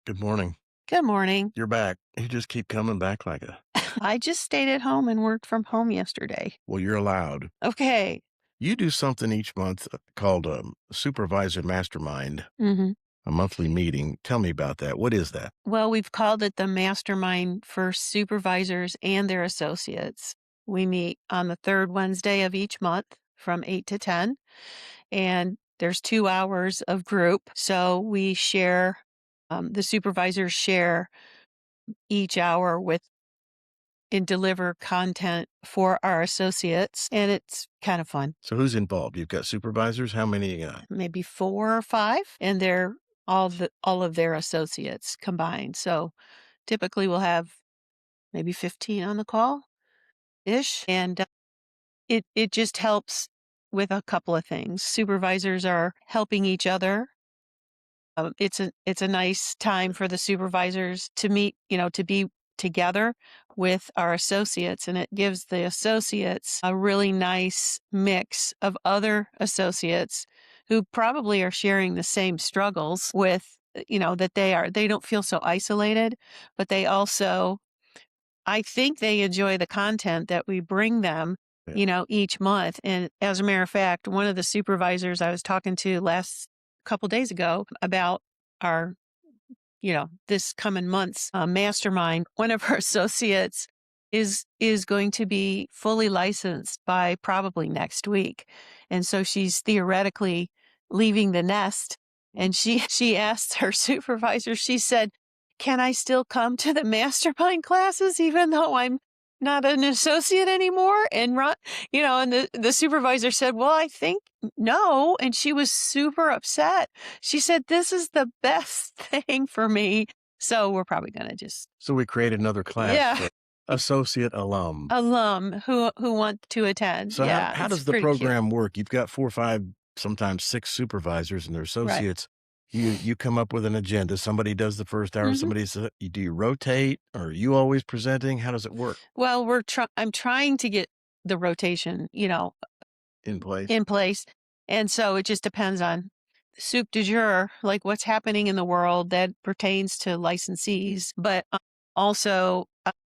Good morning. Good morning. You're back. You just keep coming back like a I just stayed at home and worked from home yesterday. well, you're allowed. Okay. You do something each month called Supervisor Mastermind, hmm a monthly meeting. Tell me about that. What is that? Well, we've called it the mastermind for supervisors and their associates. We meet on the third Wednesday of each month from 8 to 10, and there's 2 hours of group. So we share, the supervisors share each hour with and deliver content for our associates, and it's kind of fun. So who's involved? You've got supervisors. How many you got? Maybe 4 or 5, and they're all of their associates combined. So, typically, we'll have maybe 15 on the call-ish, and, it just helps with a couple of things. Supervisors are helping each other. It's a nice time for the supervisors to meet, to be together with our associates, and it gives the associates a really nice mix of other associates who probably are sharing the same struggles with, that they don't feel so isolated, but they also, I think they enjoy the content that we bring them, Yeah. each month. And as a matter of fact, one of the supervisors I was talking to last couple days ago about our, this coming month's mastermind, one of her associates is going to be fully licensed by probably next week. And so she's theoretically leaving the nest. And she asked her supervisor, she said, can I still come to the mastermind classes even though I'm not an associate anymore? And and the supervisor said, well, I think no. And she was super upset. She said, this is the best thing for me. So we're probably going to just, So we created another class yeah, for associate alum. alum who want to attend. So how Yeah, how it's does the pretty cute. program work? You've got 4 or 5, sometimes 6 supervisors and their Right. associates. You come up with an agenda. Somebody does the first hour. hmm Do you rotate? Or are you always presenting? How does it work Well, I'm trying to get the rotation, in place? in place. And so it just depends on soup du jour, like what's happening in the world that pertains to licensees. But also,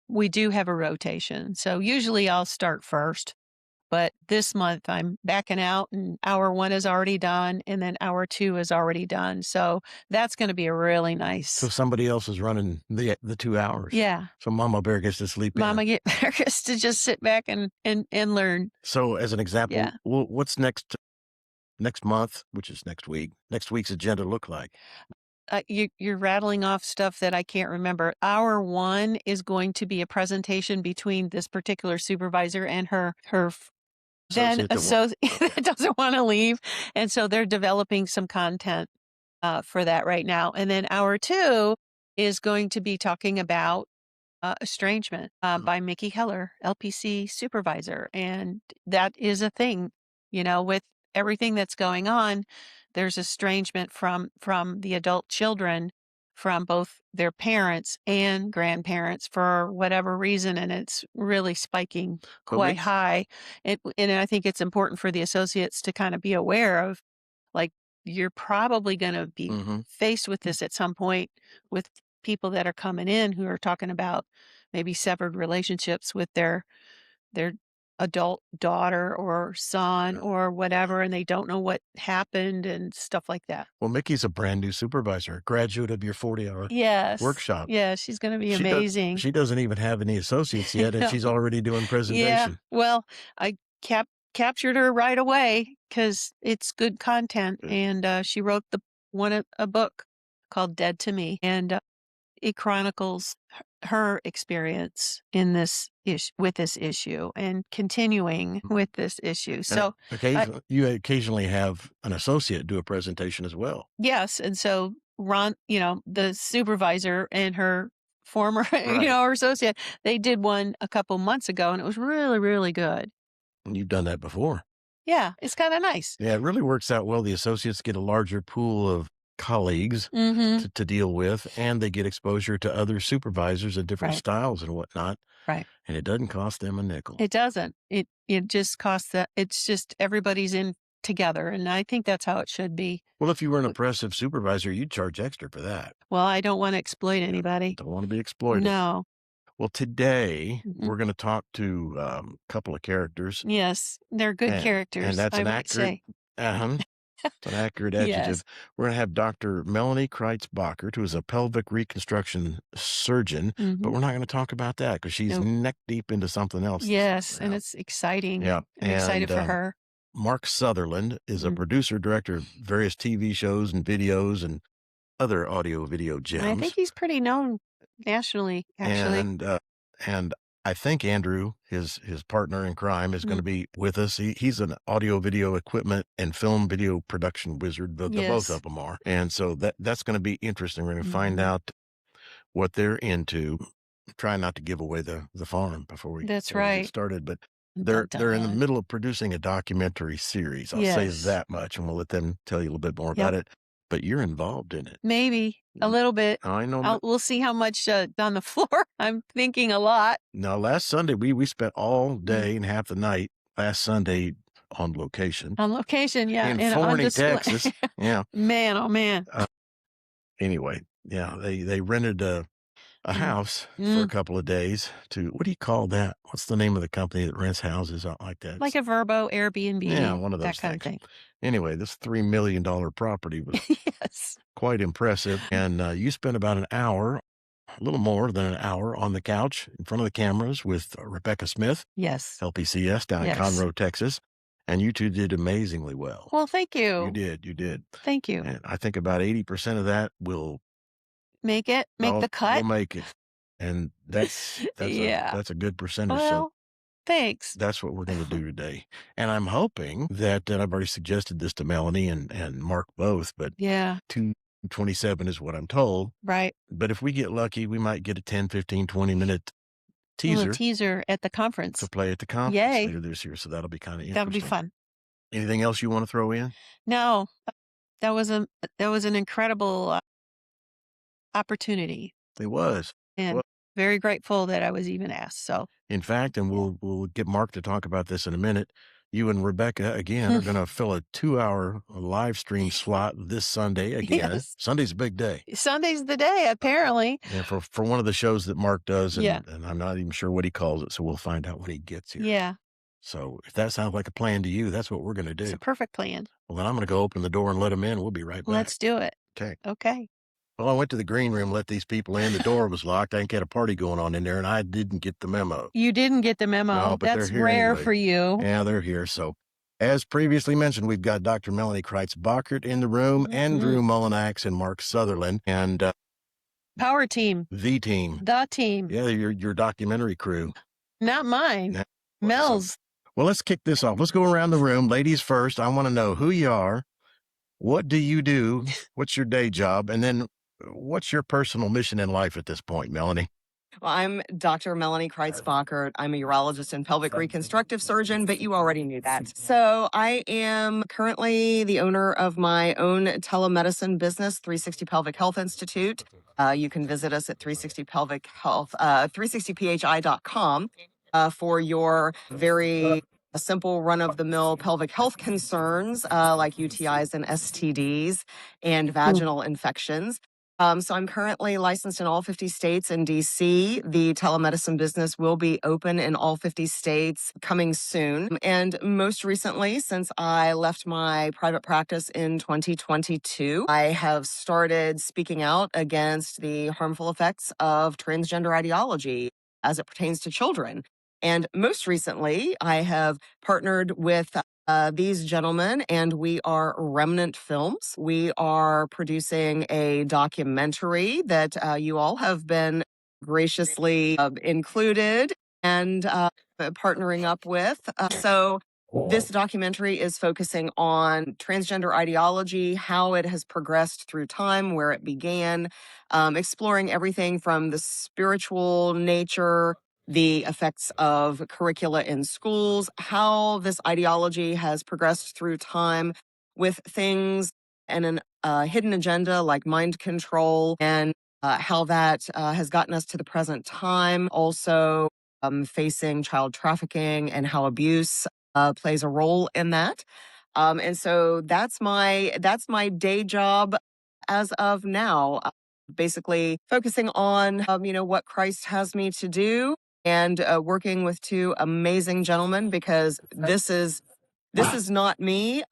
we do have a rotation. So usually I'll start first. But this month I'm backing out and hour one is already done and then hour two is already done. So that's going to be a really So nice, somebody else is running the 2 hours. yeah. So Mama Bear gets to sleep in. Mama get us to just sit back and learn. So as an example, Yeah. what's next month, which is next week, next week's agenda look like? You're rattling off stuff that I can't remember. Hour one is going to be a presentation between this particular supervisor and her then Associate that one. that doesn't want to leave, and so they're developing some content for that right now. And then hour two is going to be talking about estrangement Mm. by Mickey Heller, LPC supervisor, and that is a thing. With everything that's going on, there's estrangement from the adult children, from both their parents and grandparents for whatever reason, and it's really spiking But quite high. And I think it's important for the associates to kind of be aware of, like, you're probably going to be mhm. faced with this at some point with people that are coming in who are talking about maybe severed relationships with their adult daughter or son Yeah. or whatever, and they don't know what happened and stuff like that. Well, Mickey's a brand new supervisor, graduate of your 40-hour Yes. workshop. Yeah, she's gonna be She does amazing. she doesn't even have any associates yet, and No. she's already doing Yeah. presentation. Well, I captured her right away because it's good content, Yeah. and, she wrote a book called Dead to Me, and, it chronicles her experience in with this issue and continuing Mm. with this issue. And So, I you occasionally have an associate do a presentation as well. yes, and so Ron, the supervisor and her former, Right. her associate, they did one a couple months ago, and it was really, really good. And you've done that before. Yeah, it's kinda nice. Yeah, it really works out well. The associates get a larger pool of colleagues Mhm. to deal with, and they get exposure to other supervisors of different Right, styles and whatnot, right. and it doesn't cost them a nickel. It doesn't. It just costs that it's just everybody's in together, and I think that's how it should be. Well, if you were an oppressive supervisor, you'd charge extra for that. Well, I don't want to exploit anybody. Don't want to be exploited. No. Well, today Mhm. we're going to talk to a couple of characters. Yes, they're good characters, and that's I an might accurate. say. It's an accurate adjective. Yes. We're going to have Dr. Melanie Crites-Bachert, who is a pelvic reconstruction surgeon, but Mhm. we're not going to talk about that because she's Nope. neck deep into something else. Yes, and it's exciting. Yeah, I'm excited for her. Mark Sutherland is a Mm. producer, director of various TV shows and videos and other audio video gems. I think he's pretty known nationally, actually. And I think Andrew, his partner in crime, is going to be with us. He's an audio video equipment and film video production wizard. The both of them are. And so that's going to be interesting. We're going to find out what they're into. Try not to give away the farm before we get started. But they're in the middle of producing a documentary series. I'll say that much, and we'll let them tell you a little bit more about it. But you're involved in it. Maybe a little bit. I know. We'll see how much on the floor. I'm thinking a lot. Now, last Sunday, we spent all day and half the night last Sunday on location. On location, yeah. In Forney, Texas. Yeah. Man, oh man. Anyway, yeah, they rented a house for a couple of days to, what do you call that? What's the name of the company that rents houses out like that? Like a Verbo, Airbnb. Yeah, one of those that kind of thing. Anyway, this $3 million property was quite impressive. And you spent about an hour, a little more than an hour, on the couch in front of the cameras with Rebecca Smith. Yes. LPCS down in Conroe, Texas. And you two did amazingly well. Well, thank you. You did. Thank you. And I think about 80% of that will make the cut. We'll make it. And that's a good percentage. Well, thanks. That's what we're going to do today. And I'm hoping that, and I've already suggested this to Melanie and Mark both, but 2:27 is what I'm told. Right. But if we get lucky, we might get a 10, 15, 20-minute teaser at the conference. to play at the conference later this year. So that'll be kind of interesting. That'll be fun. Anything else you want to throw in? No, that was an incredible opportunity. It was. And very grateful that I was even asked. So, in fact, and we'll get Mark to talk about this in a minute, you and Rebecca again are going to fill a 2-hour live stream slot this Sunday again. Yes. Sunday's a big day. Sunday's the day, apparently. Yeah, for one of the shows that Mark does, and I'm not even sure what he calls it, so we'll find out when he gets here. Yeah. So if that sounds like a plan to you, that's what we're going to do. It's a perfect plan. Well, then I'm going to go open the door and let him in. We'll be right back. Let's do it. Okay. Well, I went to the green room, let these people in. The door was locked. I think had a party going on in there, and I didn't get the memo. You didn't get the memo. No, but that's they're here rare anyway. for you. Yeah, they're here. So, as previously mentioned, we've got Dr. Melanie Crites-Bachert in the room, Andrew Mullinax and Mark Sutherland, and Power team. The team. The team. Yeah, your documentary crew. Not mine. Mel's. Well, let's kick this off. Let's go around the room. Ladies first. I want to know who you are. What do you do? What's your day job? And then what's your personal mission in life at this point, Melanie? Well, I'm Dr. Melanie Crites-Bachert. I'm a urologist and pelvic reconstructive surgeon, but you already knew that. So I am currently the owner of my own telemedicine business, 360 Pelvic Health Institute. You can visit us at 360 Pelvic Health, 360phi.com for your very simple run-of-the-mill pelvic health concerns like UTIs and STDs and vaginal infections. So I'm currently licensed in all 50 states and DC. The telemedicine business will be open in all 50 states coming soon. And most recently, since I left my private practice in 2022, I have started speaking out against the harmful effects of transgender ideology as it pertains to children. And most recently, I have partnered with these gentlemen, and we are Remnant Films. We are producing a documentary that you all have been graciously included and partnering up with. So this documentary is focusing on transgender ideology, how it has progressed through time, where it began, exploring everything from the spiritual nature, the effects of curricula in schools, how this ideology has progressed through time with things and a hidden agenda like mind control, and how that has gotten us to the present time. Also facing child trafficking and how abuse plays a role in that. And so that's my day job as of now. Basically focusing on what Christ has me to do, and working with two amazing gentlemen, because this is not me.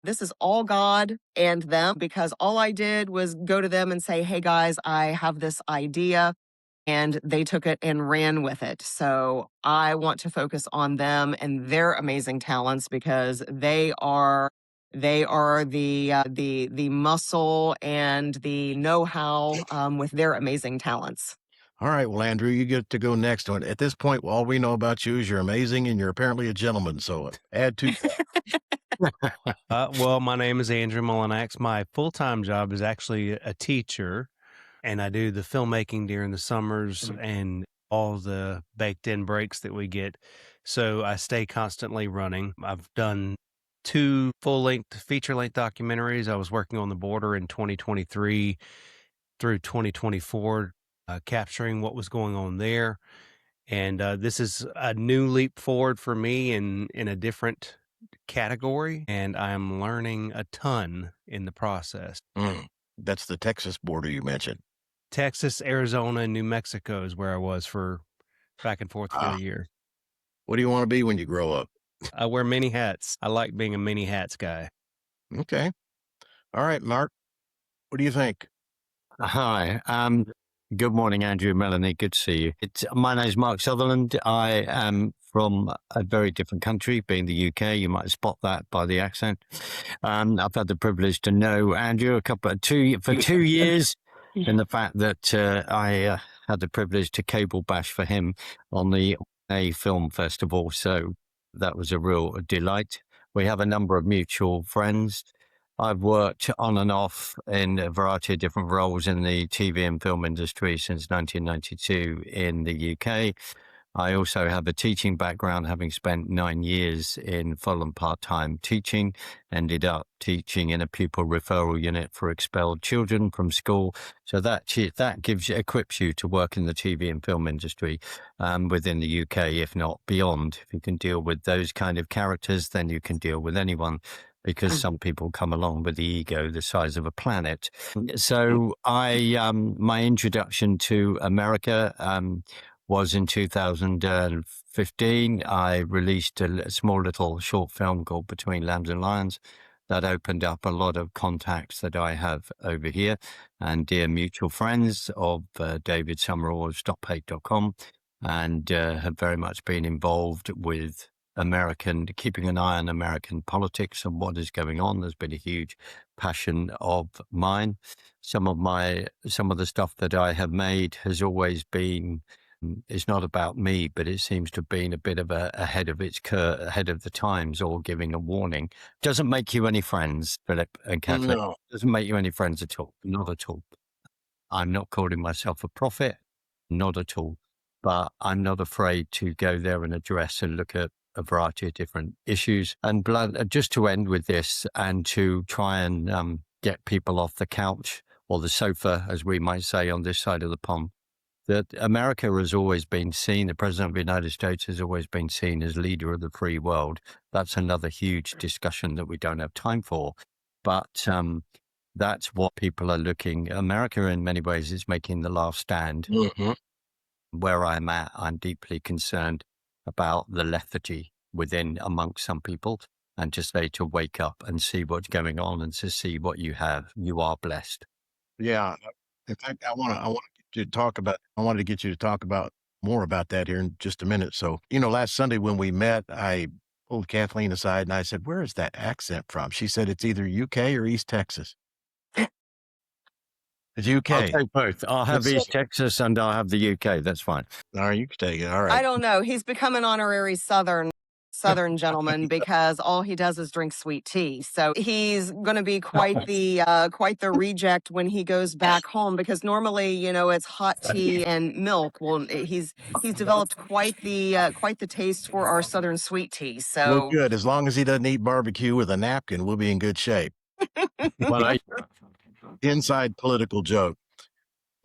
This is all God and them, because all I did was go to them and say, hey guys, I have this idea. And they took it and ran with it. So I want to focus on them and their amazing talents, because they are the muscle and the know-how with their amazing talents. All right. Well, Andrew, you get to go next. At this point, all we know about you is you're amazing and you're apparently a gentleman. So add to Well, my name is Andrew Mullinax. My full-time job is actually a teacher, and I do the filmmaking during the summers and all the baked-in breaks that we get. So I stay constantly running. I've done 2 full-length, feature-length documentaries. I was working on the border in 2023 through 2024, capturing what was going on there. And this is a new leap forward for me in a different category, and I'm learning a ton in the process. That's the Texas border you mentioned. Texas, Arizona, and New Mexico is where I was for back and forth for a year. What do you want to be when you grow up? I wear many hats. I like being a many hats guy. Okay. All right, Mark. What do you think? Hi. Good morning, Andrew, Melanie. Good to see you. My name is Mark Sutherland. I am from a very different country, being the UK. You might spot that by the accent. I've had the privilege to know Andrew for 2 years, and the fact that I had the privilege to cable bash for him on the A Film Festival. So that was a real delight. We have a number of mutual friends. I've worked on and off in a variety of different roles in the TV and film industry since 1992 in the UK. I also have a teaching background, having spent 9 years in Fulham part-time teaching, ended up teaching in a pupil referral unit for expelled children from school. So that equips you to work in the TV and film industry within the UK, if not beyond. If you can deal with those kind of characters, then you can deal with anyone, because some people come along with the ego the size of a planet. So my introduction to America was in 2015. I released a small little short film called Between Lambs and Lions that opened up a lot of contacts that I have over here, and dear mutual friends of David Summerall of StopHate.com, and have very much been involved with keeping an eye on American politics and what is going on. There's been a huge passion of mine. Some of the stuff that I have made has always been, it's not about me, but it seems to have been a bit of ahead of the times, or giving a warning. Doesn't make you any friends, Philip and Kathleen. No. Doesn't make you any friends at all. Not at all. I'm not calling myself a prophet, not at all. But I'm not afraid to go there and address and look at a variety of different issues. And just to end with this, and to try and get people off the couch, or the sofa, as we might say on this side of the pond, that America has always been seen, the President of the United States has always been seen as leader of the free world. That's another huge discussion that we don't have time for. But that's what people are looking. America, in many ways, is making the last stand. Mm-hmm. Where I'm at, I'm deeply concerned about the lethargy amongst some people, and to say to wake up and see what's going on, and to see what you have. You are blessed. Yeah. In fact, I wanted to get you to talk about more about that here in just a minute. So, last Sunday when we met, I pulled Kathleen aside and I said, "Where is that accent from?" She said, "It's either UK or East Texas." It's UK. I'll take both. I'll have East Texas and I'll have the UK. That's fine. All right, you can take it. All right. I don't know. He's become an honorary Southern gentleman, because all he does is drink sweet tea. So he's going to be quite the reject when he goes back home, because normally, it's hot tea and milk. Well, he's developed quite the taste for our Southern sweet tea. So Well, good. As long as he doesn't eat barbecue with a napkin, we'll be in good shape. Well, Inside political joke.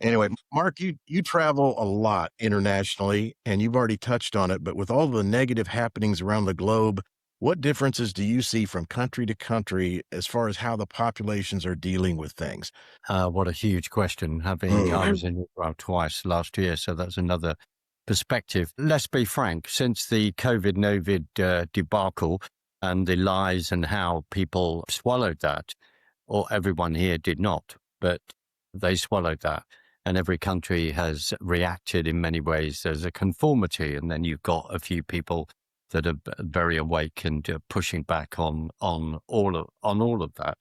Anyway, Mark, you travel a lot internationally, and you've already touched on it, but with all the negative happenings around the globe, What differences do you see from country to country as far as how the populations are dealing with things? What a huge question. I was in Israel twice last year, so that's another perspective. Let's be frank, since the COVID-Novid debacle and the lies and how people swallowed that, or everyone here did not, but they swallowed that. And every country has reacted in many ways. There's a conformity, and then you've got a few people that are very awake and pushing back on all of that.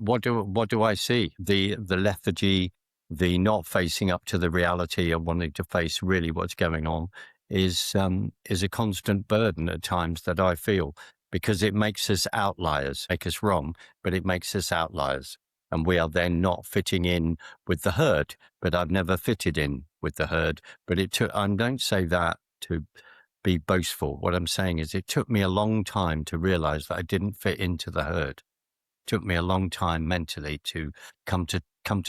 What do I see? The lethargy, the not facing up to the reality of wanting to face really what's going on is a constant burden at times that I feel, because it makes us outliers, make us wrong, but it makes us outliers. And we are then not fitting in with the herd. But I've never fitted in with the herd. But it took, I don't say that to be boastful. What I'm saying is it took me a long time to realize that I didn't fit into the herd. Took me a long time mentally to come to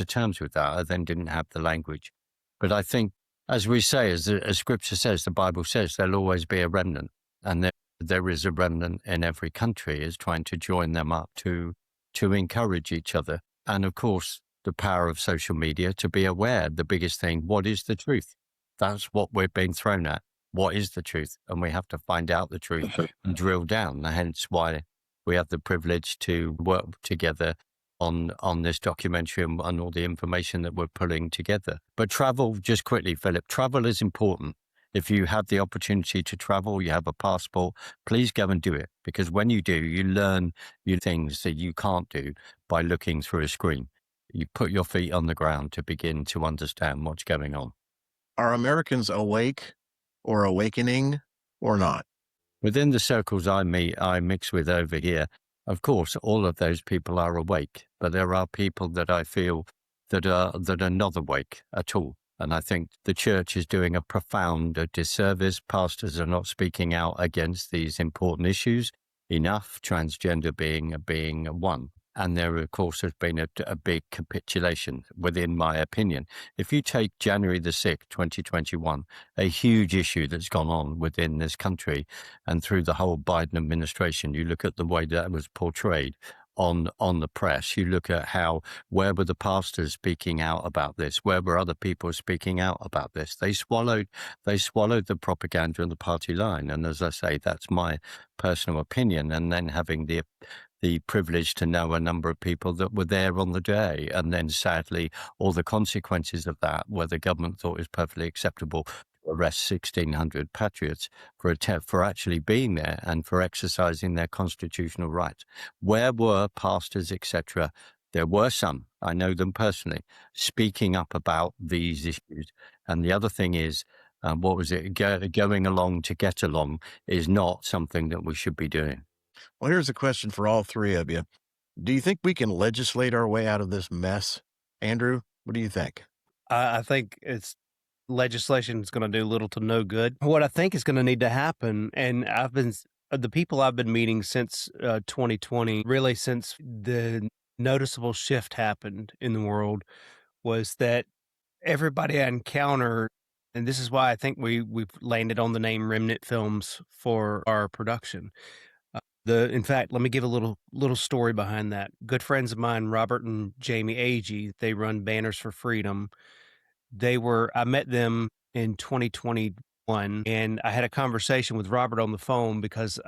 terms with that. I then didn't have the language. But I think, as we say, as Scripture says, the Bible says, there'll always be a remnant. And there is a remnant in every country, is trying to join them up to encourage each other. And of course, the power of social media, to be aware, the biggest thing, what is the truth? That's what we're being thrown at. What is the truth? And we have to find out the truth and drill down. Hence why we have the privilege to work together on this documentary and all the information that we're pulling together. But travel, just quickly, Philip, travel is important. If you have the opportunity to travel, you have a passport, please go and do it. Because when you do, you learn things that you can't do by looking through a screen. You put your feet on the ground to begin to understand what's going on. Are Americans awake or awakening or not? Within the circles I mix with over here, of course, all of those people are awake, but there are people that I feel that are not awake at all. And I think the church is doing a profound disservice. Pastors are not speaking out against these important issues enough, transgender being one. And there, of course, has been a big capitulation, within my opinion. If you take January the 6th, 2021, a huge issue that's gone on within this country and through the whole Biden administration, you look at the way that was portrayed on the press, you look at where were the pastors speaking out about this? Where were other people speaking out about this? They swallowed the propaganda and the party line. And as I say, that's my personal opinion. And then having the privilege to know a number of people that were there on the day. And then sadly, all the consequences of that, where the government thought it was perfectly acceptable to arrest 1,600 patriots for actually being there and for exercising their constitutional rights. Where were pastors, etc.? There were some, I know them personally, speaking up about these issues. And the other thing is, what was it? Going along to get along is not something that we should be doing. Well, here's a question for all three of you. Do you think we can legislate our way out of this mess? Andrew, what do you think? I think legislation is going to do little to no good. What I think is going to need to happen, and the people I've been meeting since 2020, really since the noticeable shift happened in the world, was that everybody I encounter, and this is why I think we've landed on the name Remnant Films for our production. In fact, let me give a little story behind that. Good friends of mine, Robert and Jamie Agee, they run Banners for Freedom. I met them in 2021, and I had a conversation with Robert on the phone because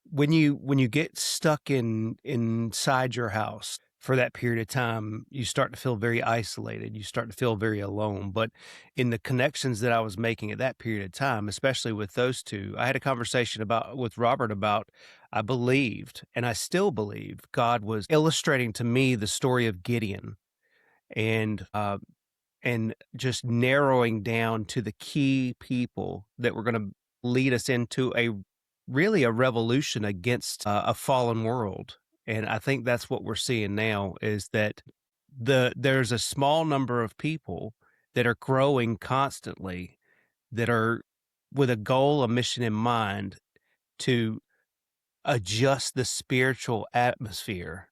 when you get stuck inside your house for that period of time, you start to feel very isolated. You start to feel very alone. But in the connections that I was making at that period of time, especially with those two, I had a conversation with Robert about, I believed, and I still believe, God was illustrating to me the story of Gideon and just narrowing down to the key people that were going to lead us into a revolution against a fallen world. And I think that's what we're seeing now, is that there's a small number of people that are growing constantly, that are with a goal, a mission in mind, to adjust the spiritual atmosphere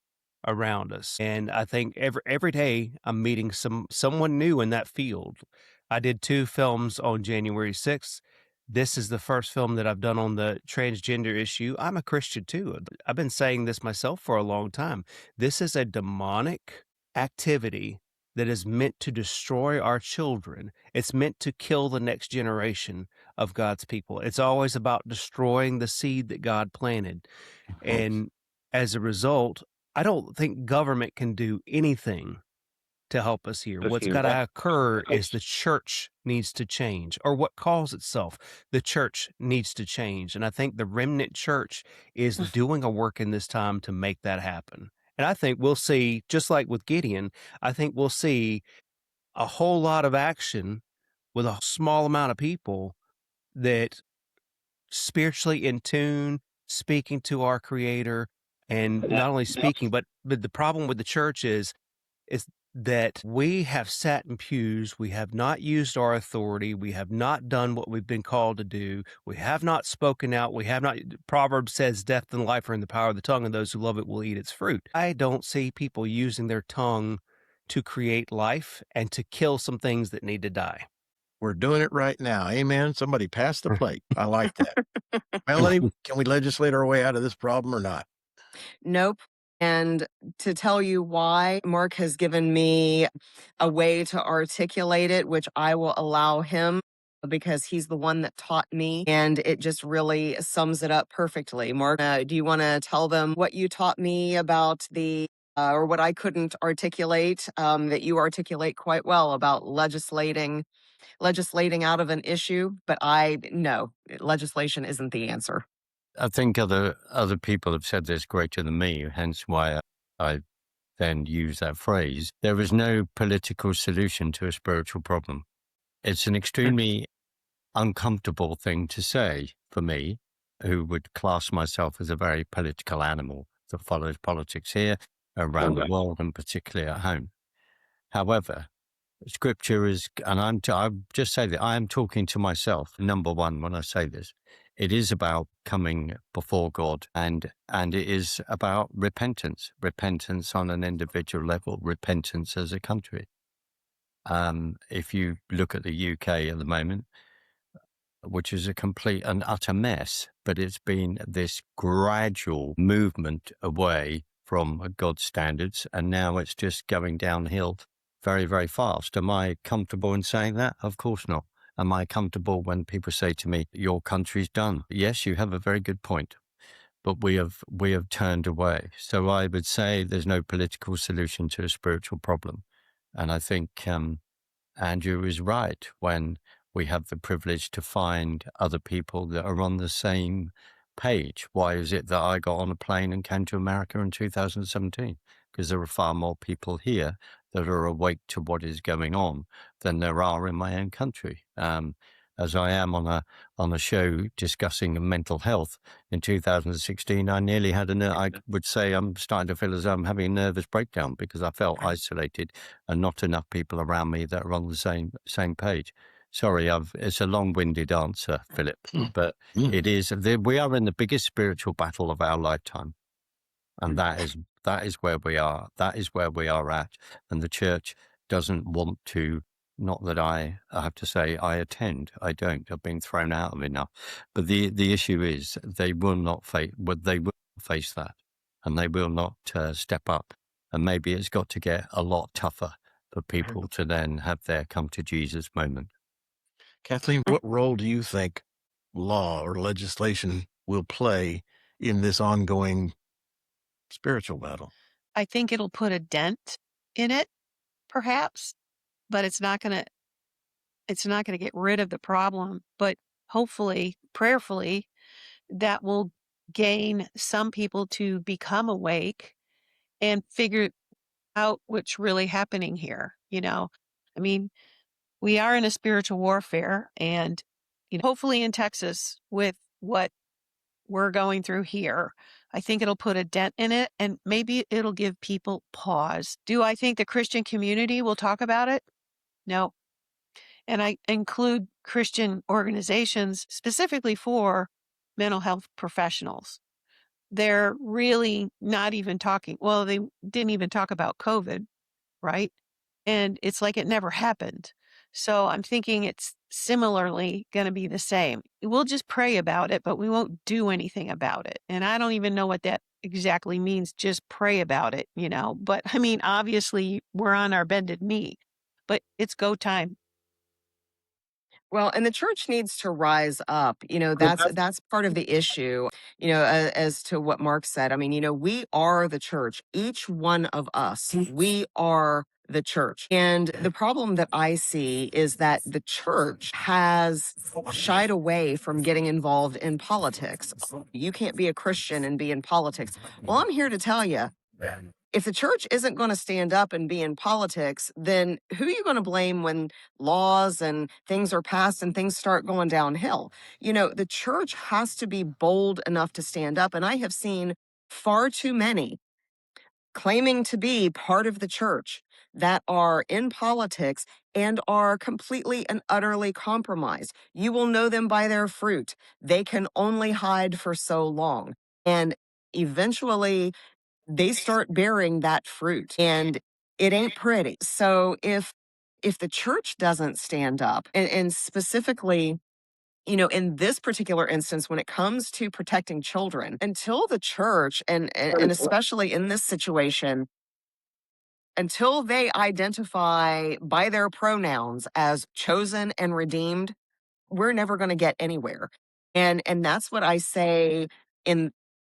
around us. And I think every day I'm meeting someone new in that field. I did 2 films on January 6th. This is the first film that I've done on the transgender issue. I'm a Christian too. I've been saying this myself for a long time. This is a demonic activity that is meant to destroy our children. It's meant to kill the next generation of God's people. It's always about destroying the seed that God planted. And as a result, I don't think government can do anything to help us here. What's got to occur is the church needs to change, or what calls itself the church needs to change. And I think the remnant church is doing a work in this time to make that happen. And I think we'll see, just like with Gideon, I think we'll see a whole lot of action with a small amount of people that spiritually in tune, speaking to our Creator, and not only speaking, but the problem with the church is that we have sat in pews, we have not used our authority, we have not done what we've been called to do, we have not spoken out, we have not. Proverbs says death and life are in the power of the tongue, and those who love it will eat its fruit. I don't see people using their tongue to create life and to kill some things that need to die. We're doing it right now. Amen. Somebody pass the plate. I like that. Melanie, can we legislate our way out of this problem or not? Nope. And to tell you why, Mark has given me a way to articulate it, which I will allow him because he's the one that taught me, and it just really sums it up perfectly. Mark, do you want to tell them what you taught me about or what I couldn't articulate, that you articulate quite well about legislating out of an issue? But no, legislation isn't the answer. I think other people have said this greater than me, hence why I then use that phrase. There is no political solution to a spiritual problem. It's an extremely uncomfortable thing to say for me, who would class myself as a very political animal that follows politics here, around the world, and particularly at home. However, Scripture is, and I'll just say that I am talking to myself, number one, when I say this. It is about coming before God, and it is about repentance on an individual level, repentance as a country. If you look at the UK at the moment, which is a complete and utter mess, but it's been this gradual movement away from God's standards, and now it's just going downhill very, very fast. Am I comfortable in saying that? Of course not. Am I comfortable when people say to me, your country's done? Yes, you have a very good point, but we have turned away. So I would say there's no political solution to a spiritual problem. And I think Andrew is right when we have the privilege to find other people that are on the same page. Why is it that I got on a plane and came to America in 2017? Because there are far more people here that are awake to what is going on than there are in my own country. As I am on a show discussing mental health in 2016, I nearly had I would say I'm starting to feel as though I'm having a nervous breakdown because I felt isolated and not enough people around me that are on the same page. Sorry, it's a long-winded answer, Philip, but it is. We are in the biggest spiritual battle of our lifetime, and that is where we are. That is where we are at, and the church doesn't want to. Not that I have to say I attend. I don't. I've been thrown out of enough. But the issue is they will not face. They will face that, and they will not step up. And maybe it's got to get a lot tougher for people to then have their come to Jesus moment. Kathleen, what role do you think law or legislation will play in this ongoing spiritual battle? I think it'll put a dent in it, perhaps, but it's not going to get rid of the problem. But hopefully, prayerfully, that will gain some people to become awake and figure out what's really happening here. I mean, we are in a spiritual warfare, and hopefully in Texas with what we're going through here, I think it'll put a dent in it, and maybe it'll give people pause. Do I think the Christian community will talk about it? No. And I include Christian organizations specifically for mental health professionals. They're really not even talking. Well, they didn't even talk about COVID, right? And it's like it never happened. So I'm thinking it's similarly going to be the same. We'll just pray about it, but we won't do anything about it. And I don't even know what that exactly means, just pray about it, But I mean, obviously, we're on our bended knee, but it's go time. Well, and the church needs to rise up. That's part of the issue, as to what Mark said. I mean, we are the church. Each one of us, we are the church. And the problem that I see is that the church has shied away from getting involved in politics. You can't be a Christian and be in politics. Well, I'm here to tell you, if the church isn't going to stand up and be in politics, then who are you going to blame when laws and things are passed and things start going downhill? The church has to be bold enough to stand up. And I have seen far too many claiming to be part of the church that are in politics and are completely and utterly compromised. You will know them by their fruit. They can only hide for so long. And eventually, they start bearing that fruit, and it ain't pretty. So if the church doesn't stand up, and specifically, in this particular instance, when it comes to protecting children, until the church, and especially in this situation, until they identify by their pronouns as chosen and redeemed, we're never going to get anywhere. And that's what I say in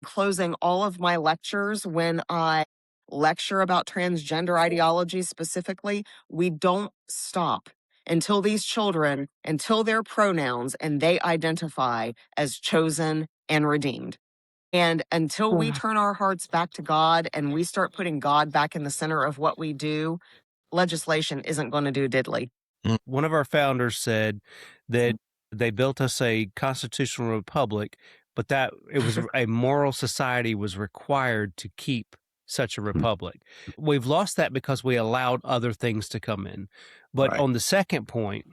closing all of my lectures when I lecture about transgender ideology specifically. We don't stop until these children, until their pronouns and they identify as chosen and redeemed. And until we turn our hearts back to God and we start putting God back in the center of what we do, legislation isn't going to do diddly. One of our founders said that they built us a constitutional republic, but that it was a moral society was required to keep such a republic. We've lost that because we allowed other things to come in. But Right. on the second point,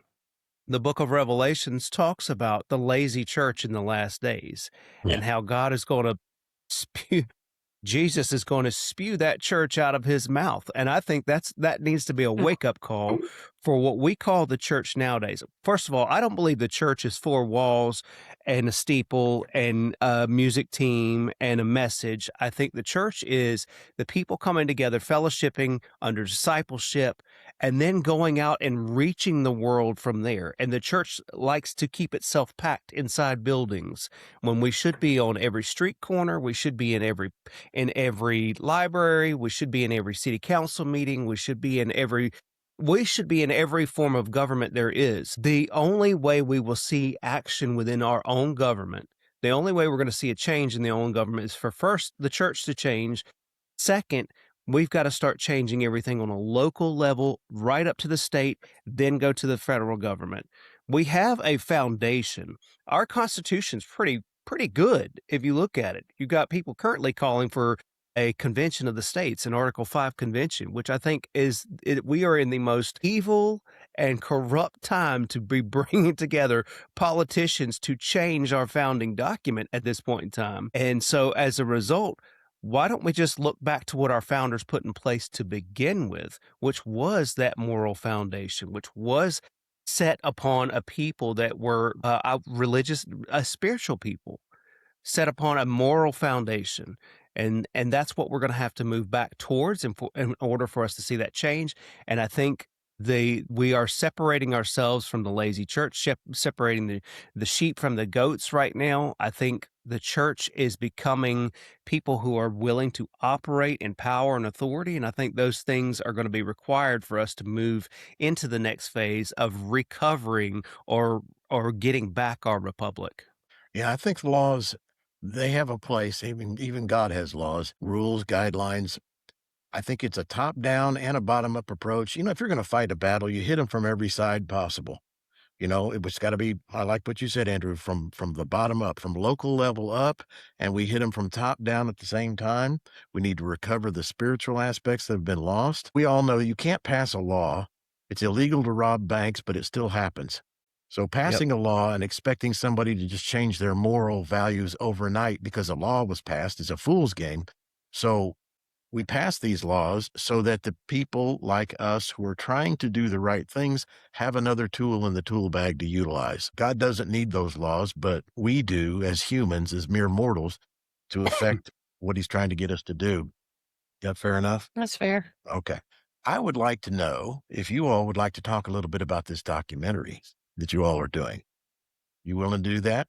the book of Revelations talks about the lazy church in the last days and how God is going to spew. Jesus is going to spew that church out of his mouth. And I think that needs to be a wake-up call for what we call the church nowadays. First of all, I don't believe the church is four walls and a steeple and a music team and a message. I think the church is the people coming together, fellowshipping under discipleship, and then going out and reaching the world from there. And the church likes to keep itself packed inside buildings when we should be on every street corner. We should be in every library. We should be in every city council meeting. We should be in every form of government there is. The only way we will see action within our own government, the only way we're going to see a change in the own government is for first the church to change. Second, we've got to start changing everything on a local level, right up to the state, then go to the federal government. We have a foundation. Our Constitution's pretty good if you look at it. You've got people currently calling for a convention of the states, an Article 5 convention, which I think we are in the most evil and corrupt time to be bringing together politicians to change our founding document at this point in time. And so as a result, why don't we just look back to what our founders put in place to begin with, which was that moral foundation, which was set upon a people that were religious, spiritual people, set upon a moral foundation. And that's what we're going to have to move back towards in order for us to see that change. And I think we are separating ourselves from the lazy church, separating the sheep from the goats right now. I think the church is becoming people who are willing to operate in power and authority. And I think those things are going to be required for us to move into the next phase of recovering or getting back our republic. Yeah, I think laws, they have a place. Even God has laws, rules, guidelines. I think it's a top-down and a bottom-up approach. If you're going to fight a battle, you hit them from every side possible. It's got to be, I like what you said, Andrew, from the bottom up, from local level up, and we hit them from top down at the same time. We need to recover the spiritual aspects that have been lost. We all know you can't pass a law. It's illegal to rob banks, but it still happens. So passing a law and expecting somebody to just change their moral values overnight because a law was passed is a fool's game. So we pass these laws so that the people like us who are trying to do the right things have another tool in the tool bag to utilize. God doesn't need those laws, but we do as humans, as mere mortals, to affect what he's trying to get us to do. Is that fair enough? That's fair. Okay. I would like to know if you all would like to talk a little bit about this documentary that you all are doing. You willing to do that?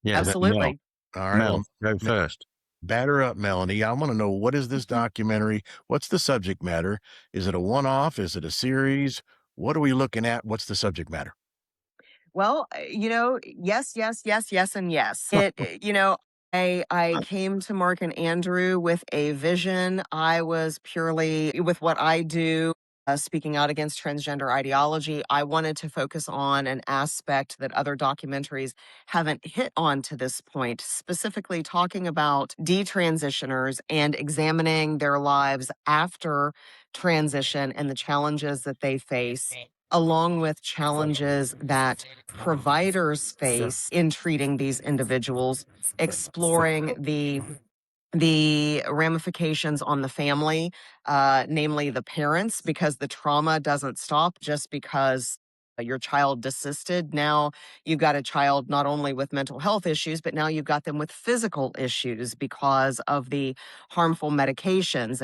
Yeah, Absolutely. All right. Mel, Well, go first. batter up, Melanie. I want to know, what is this documentary? What's the subject matter? Is it a one-off? Is it a series? What are we looking at? What's the subject matter? Well, yes, yes, yes, yes, and yes. I came to Mark and Andrew with a vision. I was purely with what I do, speaking out against transgender ideology. I wanted to focus on an aspect that other documentaries haven't hit on to this point, specifically talking about detransitioners and examining their lives after transition and the challenges that they face, along with challenges that providers face in treating these individuals, exploring the ramifications on the family, namely the parents, because the trauma doesn't stop just because your child desisted. Now you've got a child not only with mental health issues, but now you've got them with physical issues because of the harmful medications.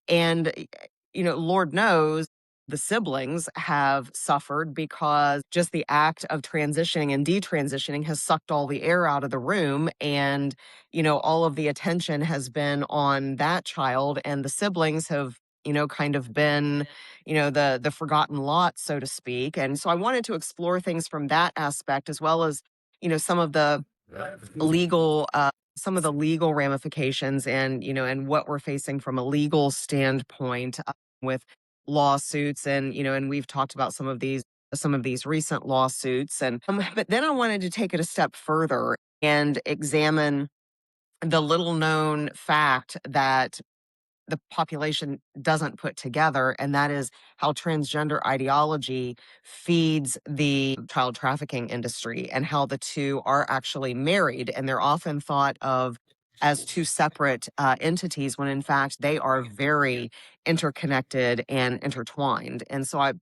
And Lord knows the siblings have suffered because just the act of transitioning and detransitioning has sucked all the air out of the room. And all of the attention has been on that child, and the siblings have, kind of been, the forgotten lot, so to speak. And so I wanted to explore things from that aspect, as well as, some of the legal, ramifications, and what we're facing from a legal standpoint, with lawsuits. And we've talked about some of these recent lawsuits. But then I wanted to take it a step further and examine the little known fact that the population doesn't put together, and that is how transgender ideology feeds the child trafficking industry, and how the two are actually married, and they're often thought of as two separate entities, when in fact they are very interconnected and intertwined. And so I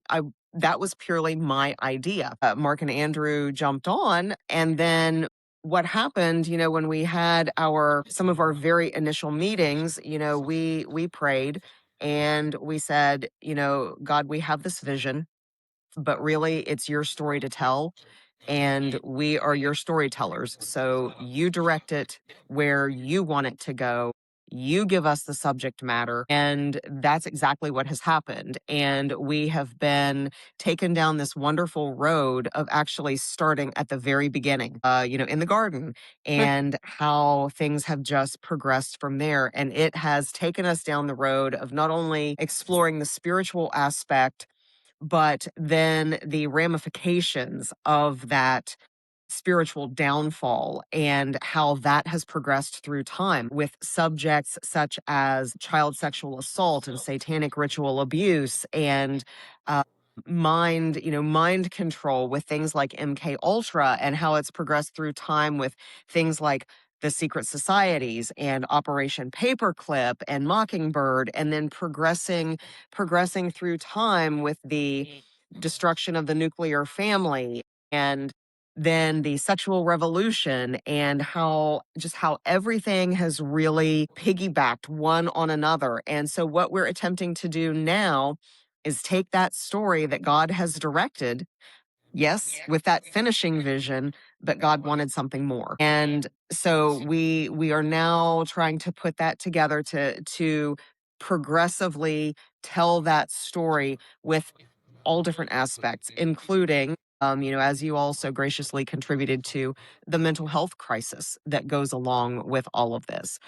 that was purely my idea. Mark and Andrew jumped on, and then what happened, when we had some of our very initial meetings, we prayed and we said, God, we have this vision, but really it's your story to tell, and we are your storytellers. So you direct it where you want it to go. You give us the subject matter. And that's exactly what has happened. And we have been taken down this wonderful road of actually starting at the very beginning, in the garden, and how things have just progressed from there. And it has taken us down the road of not only exploring the spiritual aspect, but then the ramifications of that spiritual downfall, and how that has progressed through time, with subjects such as child sexual assault and satanic ritual abuse, and uh, mind control with things like MK Ultra, and how it's progressed through time with things like the secret societies and Operation Paperclip and Mockingbird, and then progressing through time with the destruction of the nuclear family, and then the sexual revolution, and how everything has really piggybacked one on another. And so what we're attempting to do now is take that story that God has directed, yes, with that finishing vision, but God wanted something more. And so we are now trying to put that together to progressively tell that story with all different aspects, including, as you also graciously contributed to, the mental health crisis that goes along with all of this.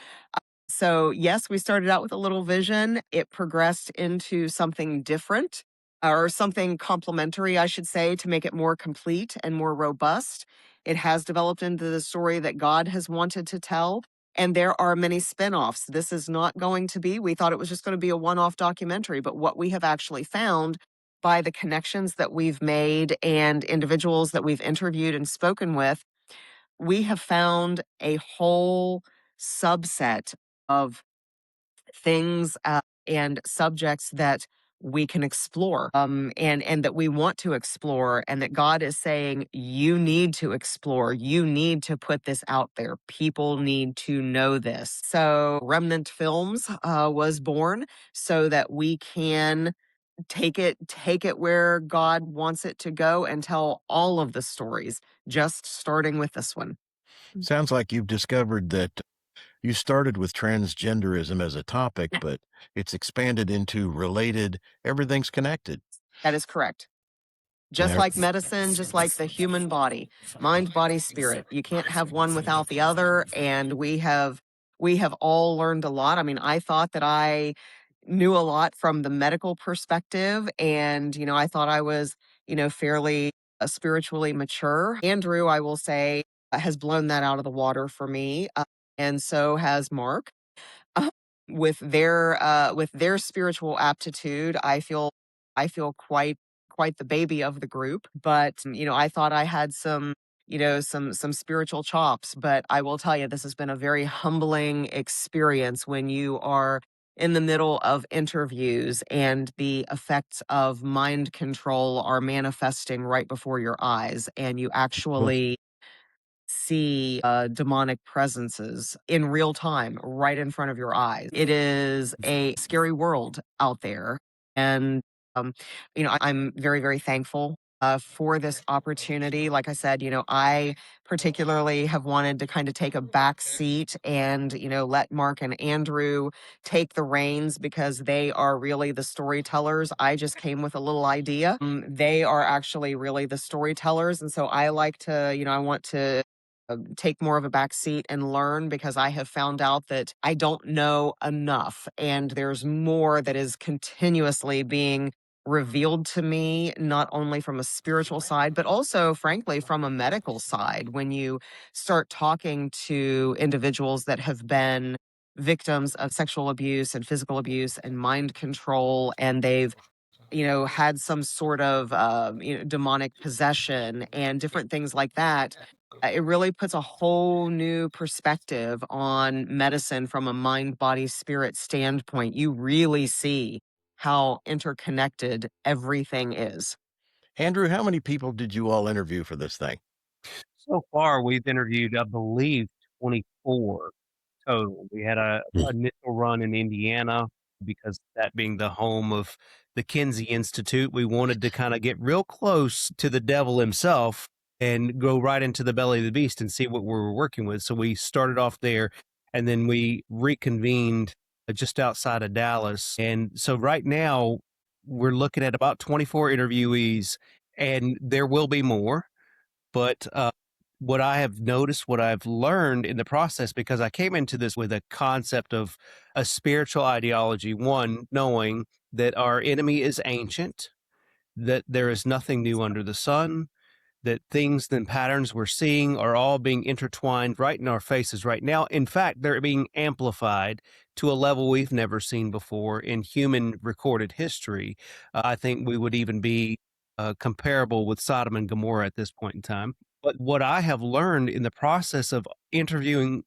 So, yes, we started out with a little vision. It progressed into something different, or something complementary, I should say, to make it more complete and more robust. It has developed into the story that God has wanted to tell. And there are many spin-offs. This is not going to be, we thought it was just going to be a one-off documentary, but what we have actually found by the connections that we've made and individuals that we've interviewed and spoken with, we have found a whole subset of things and subjects that we can explore and that we want to explore, and that God is saying, you need to explore, you need to put this out there, people need to know this. So Remnant Films was born so that we can take it where God wants it to go and tell all of the stories, just starting with this one. Sounds like you've discovered that you started with transgenderism as a topic, but it's expanded into related, everything's connected. That is correct. Just like medicine, just like the human body, mind, body, spirit. You can't have one without the other. And we have all learned a lot. I mean, I thought that I knew a lot from the medical perspective, and I thought I was fairly spiritually mature. Andrew, I will say, has blown that out of the water for me, and so has Mark. Uh, with their spiritual aptitude, I feel quite the baby of the group. But I thought I had some spiritual chops. But I will tell you, this has been a very humbling experience when you are in the middle of interviews and the effects of mind control are manifesting right before your eyes, and you actually see demonic presences in real time right in front of your eyes. It is a scary world out there. And, I'm very, very thankful for this opportunity. Like I said, I particularly have wanted to kind of take a back seat and, let Mark and Andrew take the reins, because they are really the storytellers. I just came with a little idea. They are actually really the storytellers. And so I like to, I want to take more of a back seat and learn, because I have found out that I don't know enough, and there's more that is continuously being revealed to me, not only from a spiritual side, but also, frankly, from a medical side. When you start talking to individuals that have been victims of sexual abuse and physical abuse and mind control, and they've had some sort of demonic possession and different things like that, it really puts a whole new perspective on medicine from a mind, body, spirit standpoint. You really see how interconnected everything is. Andrew, how many people did you all interview for this thing? So far, we've interviewed, I believe, 24 total. We had a initial run in Indiana, because that being the home of the Kinsey Institute, we wanted to kind of get real close to the devil himself and go right into the belly of the beast and see what we were working with. So we started off there, and then we reconvened just outside of Dallas. And so right now, we're looking at about 24 interviewees, and there will be more. But what I have noticed, what I've learned in the process, because I came into this with a concept of a spiritual ideology, one, knowing that our enemy is ancient, that there is nothing new under the sun, that things and patterns we're seeing are all being intertwined right in our faces right now. In fact, they're being amplified to a level we've never seen before in human recorded history. I think we would even be comparable with Sodom and Gomorrah at this point in time. But what I have learned in the process of interviewing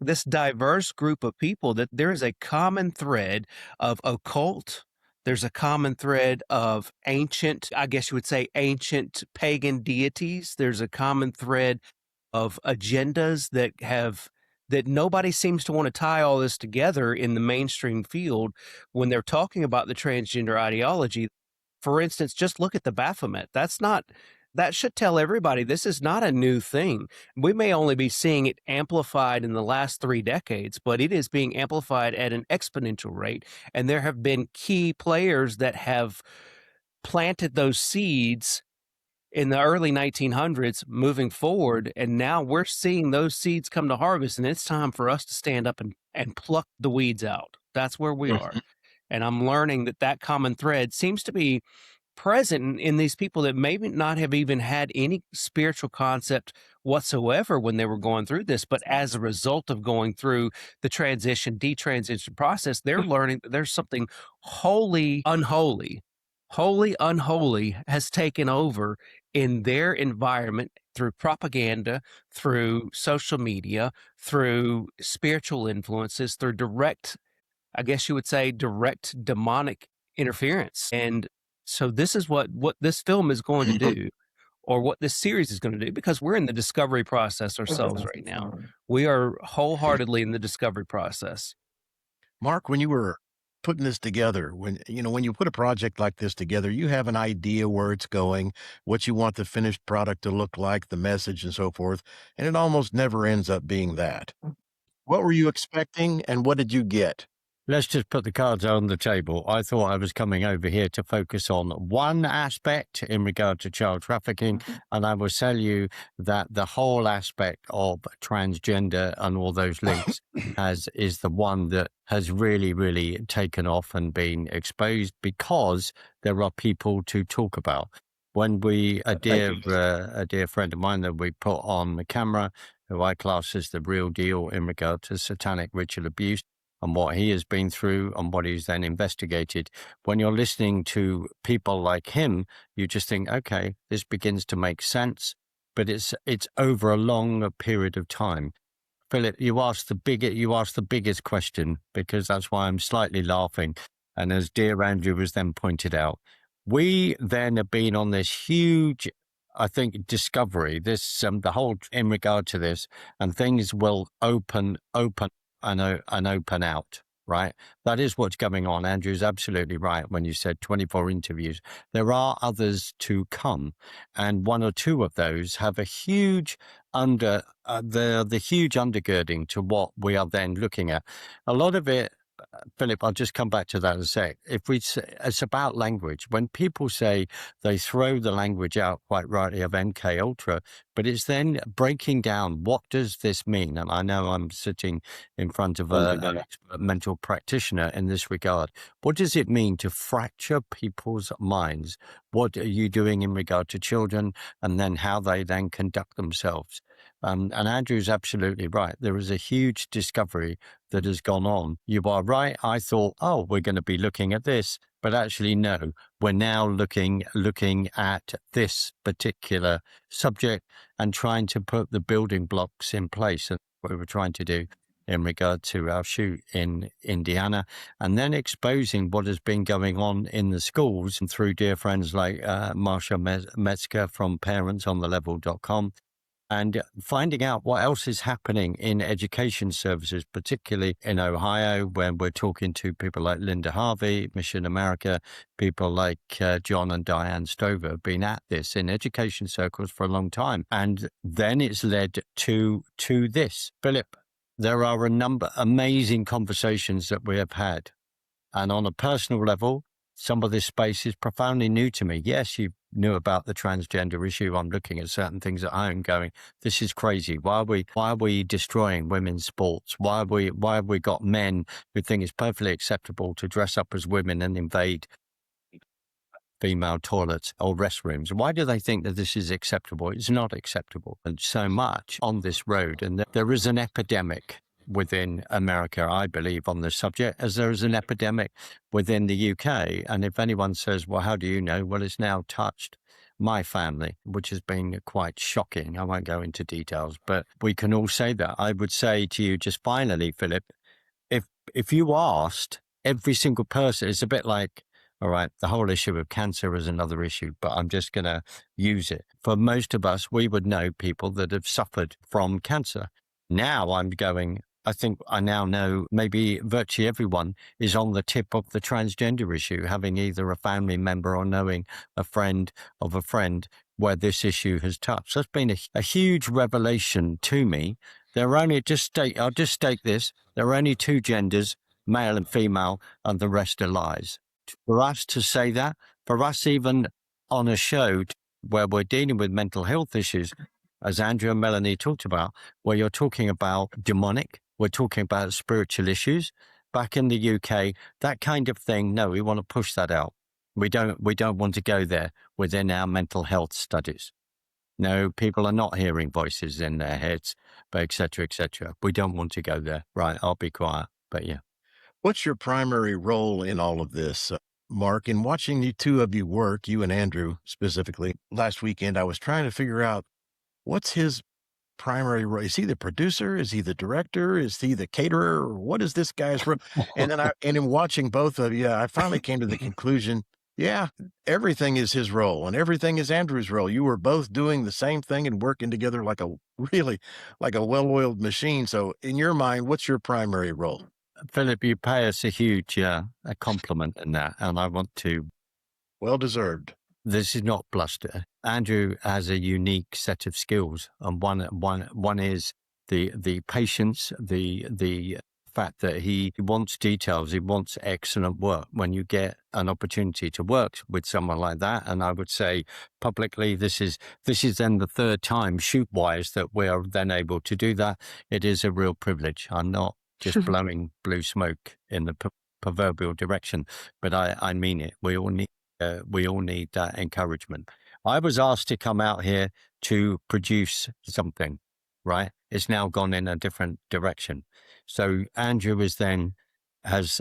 this diverse group of people, that there is a common thread of occult. There's a common thread of ancient, I guess you would say, ancient pagan deities. There's a common thread of agendas that nobody seems to want to tie all this together in the mainstream field when they're talking about the transgender ideology. For instance, just look at the Baphomet. That should tell everybody this is not a new thing. We may only be seeing it amplified in the last 3 decades, but it is being amplified at an exponential rate. And there have been key players that have planted those seeds in the early 1900s moving forward. And now we're seeing those seeds come to harvest, and it's time for us to stand up and pluck the weeds out. That's where we are. And I'm learning that common thread seems to be present in these people that maybe not have even had any spiritual concept whatsoever when they were going through this, but as a result of going through the detransition process, they're learning that there's something holy unholy has taken over in their environment through propaganda, through social media, through spiritual influences, through direct I guess you would say, direct demonic interference. And so this is what this film is going to do, or what this series is going to do, because we're in the discovery process ourselves right now. We are wholeheartedly in the discovery process. Mark, when you were putting this together, when you put a project like this together, you have an idea where it's going, what you want the finished product to look like, the message and so forth, and it almost never ends up being that. What were you expecting and what did you get? Let's just put the cards on the table. I thought I was coming over here to focus on one aspect in regard to child trafficking, and I will tell you that the whole aspect of transgender and all those links is the one that has really, really taken off and been exposed, because there are people to talk about. When a dear friend of mine that we put on the camera, who I class as the real deal in regard to satanic ritual abuse, and what he has been through and what he's then investigated. When you're listening to people like him, you just think, okay, this begins to make sense, but it's over a long period of time. Philip, you asked the biggest question, because that's why I'm slightly laughing. And as dear Andrew was then pointed out, we then have been on this huge, I think, discovery, this the whole in regard to this, and things will open and open out, right? That is what's going on. Andrew's absolutely right when you said 24 interviews. There are others to come, and one or two of those have a huge the huge undergirding to what we are then looking at. A lot of it, Philip, I'll just come back to that in a sec. If we say, it's about language. When people say, they throw the language out quite rightly of MK Ultra, but it's then breaking down, what does this mean? And I know I'm sitting in front of an expert mental practitioner in this regard. What does it mean to fracture people's minds? What are you doing in regard to children, and then how they then conduct themselves? And Andrew's absolutely right. There is a huge discovery that has gone on. You are right. I thought, oh, we're going to be looking at this, but actually, no. We're now looking at this particular subject and trying to put the building blocks in place. And what we were trying to do in regard to our shoot in Indiana, and then exposing what has been going on in the schools, and through dear friends like Marsha Metzger from parentsonthelevel.com, and finding out what else is happening in education services, particularly in Ohio, when we're talking to people like Linda Harvey, Mission America, people like John and Diane Stover have been at this in education circles for a long time. And then it's led to this. Philip, there are a number of amazing conversations that we have had. And on a personal level, some of this space is profoundly new to me. Yes, you knew about the transgender issue. I'm looking at certain things at home going, this is crazy. Why are we destroying women's sports? Why have we got men who think it's perfectly acceptable to dress up as women and invade female toilets or restrooms? Why do they think that this is acceptable? It's not acceptable. And so much on this road. And there is an epidemic within America, I believe, on this subject, as there is an epidemic within the UK. And if anyone says, well, how do you know? Well, it's now touched my family, which has been quite shocking. I won't go into details, but we can all say that. I would say to you just finally, Philip, if you asked every single person, it's a bit like, all right, the whole issue of cancer is another issue, but I'm just going to use it. For most of us, we would know people that have suffered from cancer. Now I think I now know maybe virtually everyone is on the tip of the transgender issue, having either a family member or knowing a friend of a friend where this issue has touched. So it's been a huge revelation to me. There are only, I'll just state this, there are only two genders, male and female, and the rest are lies. For us to say that, for us even on a show where we're dealing with mental health issues, as Andrew and Melanie talked about, where you're talking about demonic, we're talking about spiritual issues. Back in the UK, that kind of thing, no, we want to push that out. We don't want to go there within our mental health studies. No, people are not hearing voices in their heads, but et cetera, et cetera. We don't want to go there. Right, I'll be quiet, but yeah. What's your primary role in all of this, Mark? In watching the two of you work, you and Andrew specifically, last weekend, I was trying to figure out what's his primary role? Is he the producer? Is he the director? Is he the caterer? Or what is this guy's role? And then in watching both of you, I finally came to the conclusion, yeah, everything is his role and everything is Andrew's role. You were both doing the same thing and working together like a well-oiled machine. So in your mind, what's your primary role? Philip, you pay us a huge a compliment in that, and I want to. Well deserved. This is not bluster. Andrew has a unique set of skills, and one is the patience, the fact that he wants details, he wants excellent work. When you get an opportunity to work with someone like that, and I would say publicly, this is then the third time shoot-wise that we are then able to do that. It is a real privilege. I'm not just blowing blue smoke in the proverbial direction, but I mean it. We all need that encouragement. I was asked to come out here to produce something, right? It's now gone in a different direction. So Andrew is then has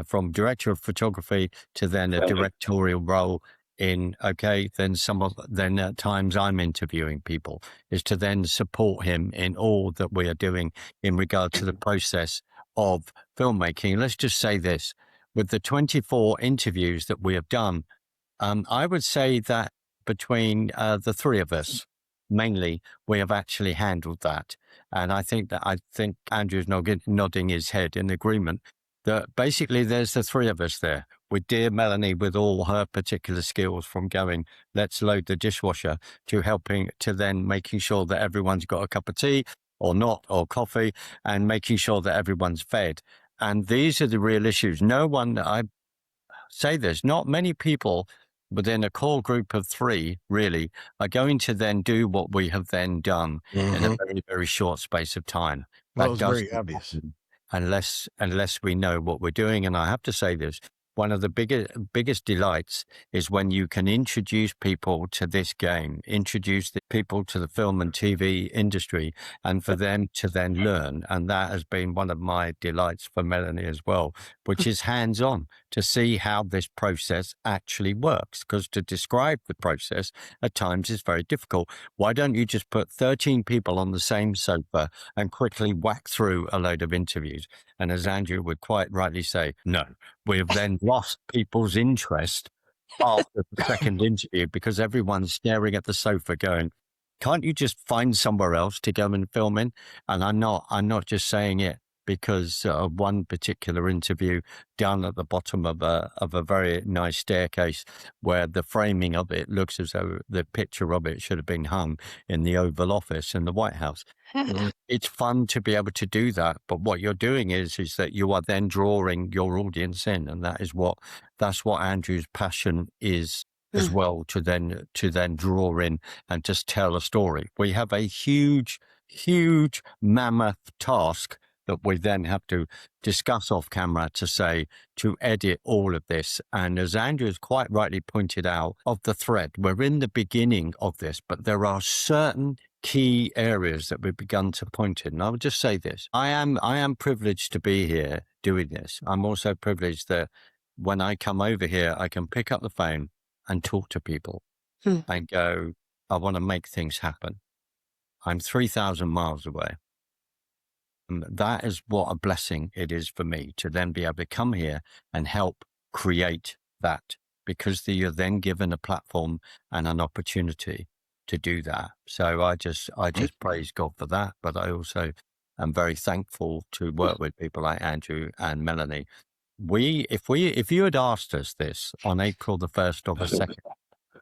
from director of photography to then a directorial role in, then at times I'm interviewing people, is to then support him in all that we are doing in regard to the process of filmmaking. Let's just say this, with the 24 interviews that we have done, I would say that between the three of us, mainly, we have actually handled that. And I think Andrew's nodding his head in agreement that basically there's the three of us there, with dear Melanie with all her particular skills, from going, let's load the dishwasher, to helping, to then making sure that everyone's got a cup of tea or not, or coffee, and making sure that everyone's fed. And these are the real issues. I say this, not many people within a core group of three really are going to then do what we have then done in a very, very short space of time. Well, it's very obvious. Unless we know what we're doing. And I have to say this, one of the biggest delights is when you can introduce people to this game, introduce the people to the film and TV industry, and for them to then learn. And that has been one of my delights for Melanie as well, which is hands-on, to see how this process actually works. Because to describe the process at times is very difficult. Why don't you just put 13 people on the same sofa and quickly whack through a load of interviews? And as Andrew would quite rightly say, no, we have then lost people's interest after the second interview, because everyone's staring at the sofa going, can't you just find somewhere else to go and film in? And I'm not just saying it because of one particular interview done at the bottom of a very nice staircase, where the framing of it looks as though the picture of it should have been hung in the Oval Office in the White House. It's fun to be able to do that, but what you're doing is that you are then drawing your audience in, and that's what Andrew's passion is as well, to then draw in and just tell a story. We have a huge mammoth task that we then have to discuss off camera to edit all of this. And as Andrew has quite rightly pointed out, of the thread, we're in the beginning of this, but there are certain key areas that we've begun to point in. And I would just say this, I am privileged to be here doing this. I'm also privileged that when I come over here, I can pick up the phone and talk to people and go, I want to make things happen. I'm 3,000 miles away. That is what a blessing it is for me to then be able to come here and help create that, because you're then given a platform and an opportunity to do that. So I just praise God for that. But I also am very thankful to work with people like Andrew and Melanie. If you had asked us this on April the 1st or the 2nd,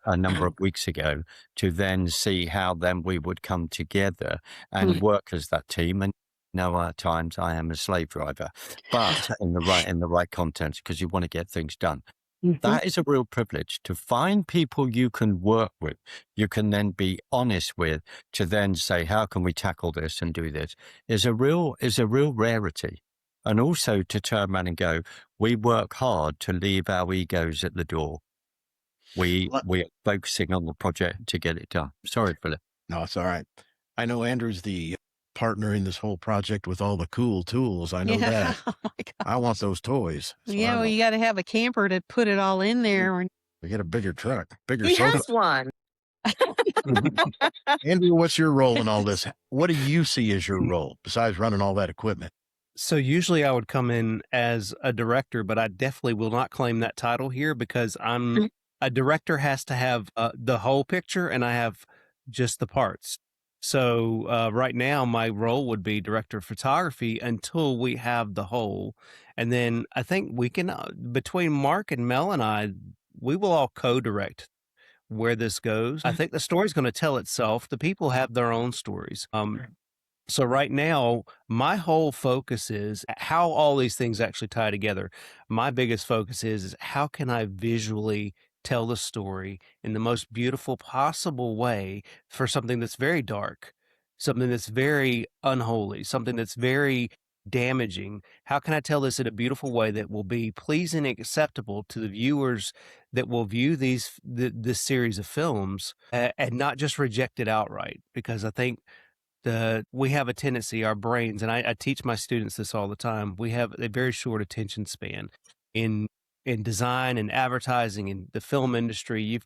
a number of weeks ago, to then see how then we would come together and work as that team. And at times I am a slave driver, but in the right context, because you want to get things done. That is a real privilege, to find people you can work with, you can then be honest with, to then say, how can we tackle this and do this, is a real rarity. And also to turn around and go, we work hard to leave our egos at the door. We are focusing on the project to get it done. Sorry, Philip. No, it's all right. I know Andrew's the partner in this whole project with all the cool tools. I know that. Oh my God. I want those toys. So well, you got to have a camper to put it all in there. We get a bigger truck, bigger He sofa. has one. Andrew, what's your role in all this? What do you see as your role besides running all that equipment? So usually I would come in as a director, but I definitely will not claim that title here because a director has to have the whole picture and I have just the parts. So right now my role would be director of photography until we have the whole. And then I think we can, between Mark and Mel and I, we will all co-direct where this goes. I think the story's going to tell itself. The people have their own stories. So right now, my whole focus is how all these things actually tie together. My biggest focus is how can I visually tell the story in the most beautiful possible way for something that's very dark, something that's very unholy, something that's very damaging. How can I tell this in a beautiful way that will be pleasing and acceptable to the viewers that will view this series of films and not just reject it outright? Because I think we have a tendency, our brains, and I teach my students this all the time. We have a very short attention span in design and advertising in the film industry. You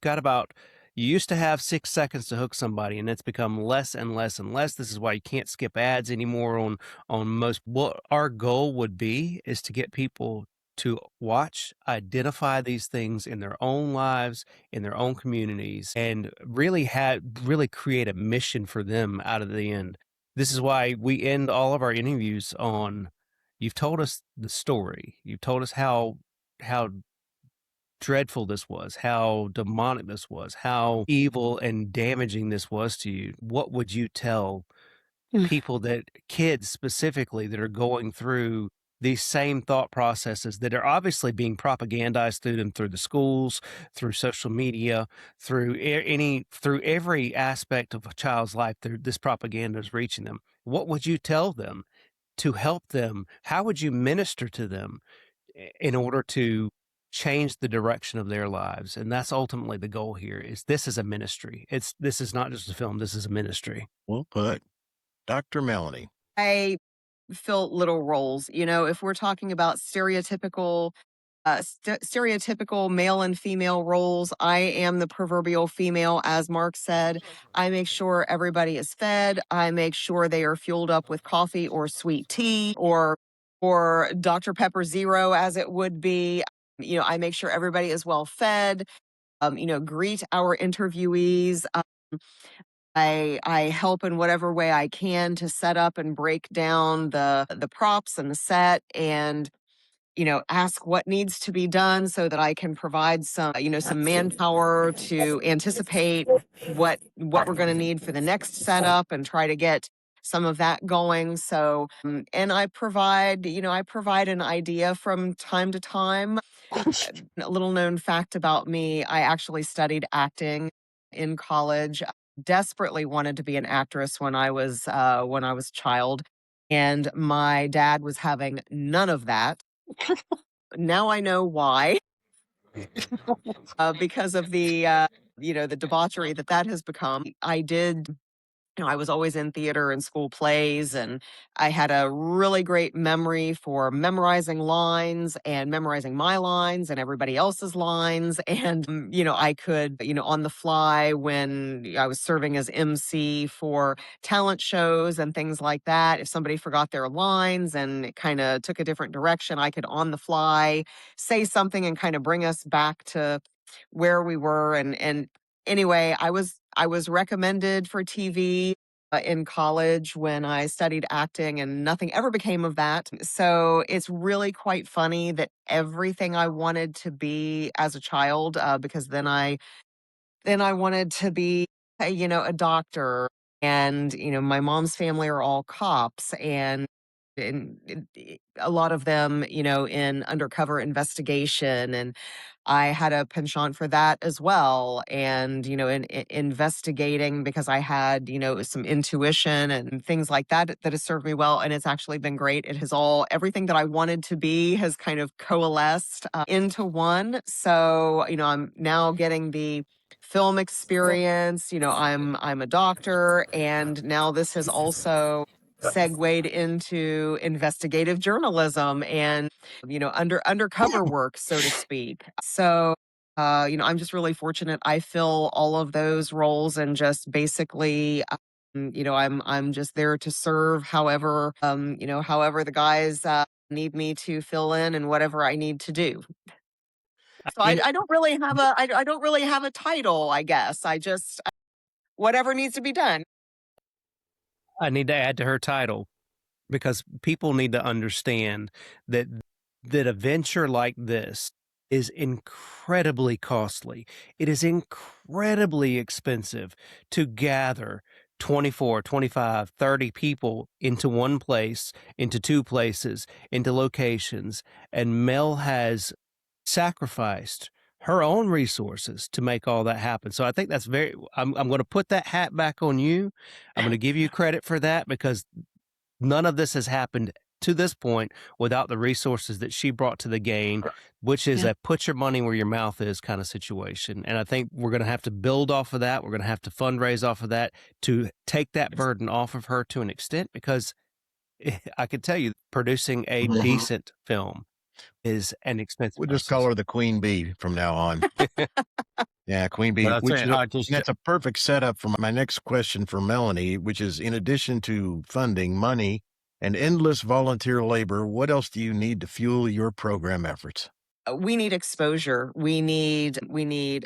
used to have 6 seconds to hook somebody, and it's become less and less and less. This is why you can't skip ads anymore on most. What our goal would be is to get people to watch, identify these things in their own lives, in their own communities, and really create a mission for them out of the end. This is why we end all of our interviews on, you've told us the story. You've told us how dreadful this was, how demonic this was, how evil and damaging this was to you. What would you tell people, kids specifically, that are going through these same thought processes that are obviously being propagandized through them, through the schools, through social media, through every aspect of a child's life? This propaganda is reaching them. What would you tell them to help them? How would you minister to them in order to change the direction of their lives? And that's ultimately the goal here. This is a ministry. This is not just a film. This is a ministry. Well put. Dr. Melanie. I fill little roles. If we're talking about stereotypical male and female roles, I am the proverbial female, as Mark said. I make sure everybody is fed. I make sure they are fueled up with coffee or sweet tea or Dr. Pepper Zero, as it would be. I make sure everybody is well fed. Greet our interviewees. I help in whatever way I can to set up and break down the props and the set, and ask what needs to be done so that I can provide some manpower to anticipate what we're going to need for the next setup and try to get some of that going. So, and I provide an idea from time to time. A little known fact about me, I actually studied acting in college. Desperately wanted to be an actress when I was a child, and my dad was having none of that. Now I know why. Because of the the debauchery that has become. I was always in theater and school plays, and I had a really great memory for memorizing lines and memorizing my lines and everybody else's lines. And, I could, on the fly, when I was serving as MC for talent shows and things like that, if somebody forgot their lines and it kind of took a different direction, I could on the fly say something and kind of bring us back to where we were. And anyway, I was recommended for TV in college when I studied acting, and nothing ever became of that. So it's really quite funny that everything I wanted to be as a child, because then I wanted to be, a doctor, and my mom's family are all cops, and a lot of them, in undercover investigation. And I had a penchant for that as well. And, in investigating, because I had, some intuition and things like that has served me well. And it's actually been great. Everything that I wanted to be has kind of coalesced into one. So, I'm now getting the film experience. I'm a doctor, and now this has also segued into investigative journalism and undercover work, so to speak. So I'm just really fortunate. I fill all of those roles and just basically, I'm just there to serve however the guys need me to fill in and whatever I need to do. So I don't really have I don't really have a title, I guess. I just whatever needs to be done. I need to add to her title because people need to understand that a venture like this is incredibly costly. It is incredibly expensive to gather 24, 25, 30 people into one place, into two places, into locations. And Mel has sacrificed her own resources to make all that happen. So I think that's I'm going to put that hat back on you. I'm going to give you credit for that because none of this has happened to this point without the resources that she brought to the game, which is a put your money where your mouth is kind of situation. And I think we're going to have to build off of that. We're going to have to fundraise off of that to take that burden off of her to an extent, because I can tell you producing a decent film is an expensive We'll just process. call her the Queen Bee from now on. Yeah, Queen Bee. Well, That's a perfect setup for my next question for Melanie, which is, in addition to funding, money, and endless volunteer labor, what else do you need to fuel your program efforts? We need exposure. We need